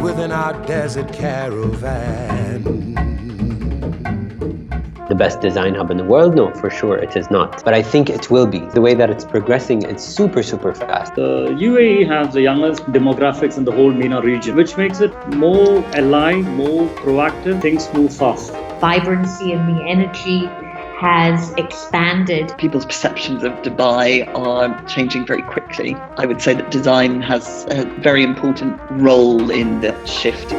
within our desert caravan. The best design hub in the world? No, for sure it is not. But I think it will be. The way that it's progressing, it's super, super fast. The UAE has the youngest demographics in the whole MENA region, which makes it more aligned, more proactive. Things move fast. Vibrancy and the energy has expanded. People's perceptions of Dubai are changing very quickly. I would say that design has a very important role in that shift.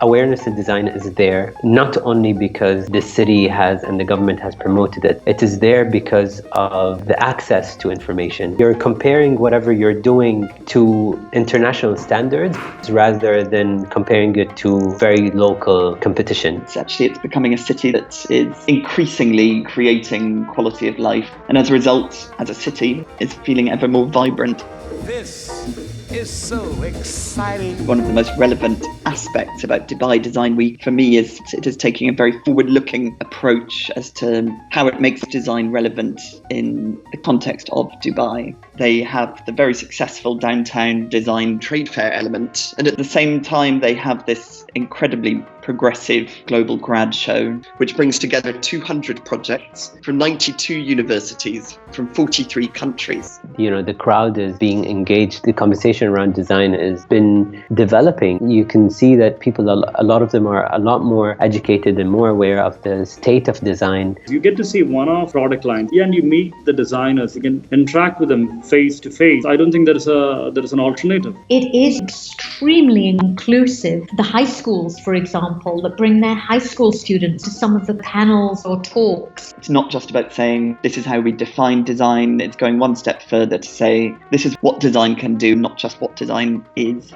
Awareness of design is there, not only because the city has and the government has promoted it. It is there because of the access to information. You're comparing whatever you're doing to international standards rather than comparing it to very local competition. It's becoming a city that is increasingly creating quality of life, and as a result, as a city, is feeling ever more vibrant. This is so exciting. One of the most relevant aspects about Dubai Design Week for me is it is taking a very forward-looking approach as to how it makes design relevant in the context of Dubai. They have the very successful downtown design trade fair element, and at the same time they have this incredibly progressive Global Grad Show, which brings together 200 projects from 92 universities from 43 countries. The crowd is being engaged. The conversation around design has been developing. You can see that people, a lot of them are a lot more educated and more aware of the state of design. You get to see one-off product lines, and you meet the designers. You can interact with them face to face. I don't think there is an alternative. It is extremely inclusive. The high schools, for example, that bring their high school students to some of the panels or talks. It's not just about saying this is how we define design. It's going one step further to say this is what design can do, not just what design is.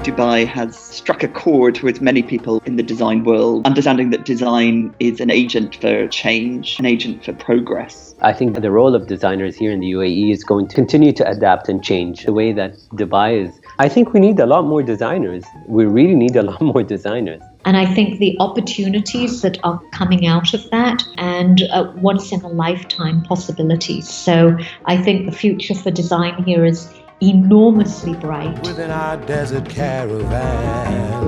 Dubai has struck a chord with many people in the design world, understanding that design is an agent for change, an agent for progress. I think the role of designers here in the UAE is going to continue to adapt and change the way that Dubai is. I think we need a lot more designers. We really need a lot more designers. And I think the opportunities that are coming out of that and once-in-a-lifetime possibilities. So I think the future for design here is enormously bright. Within our desert caravan.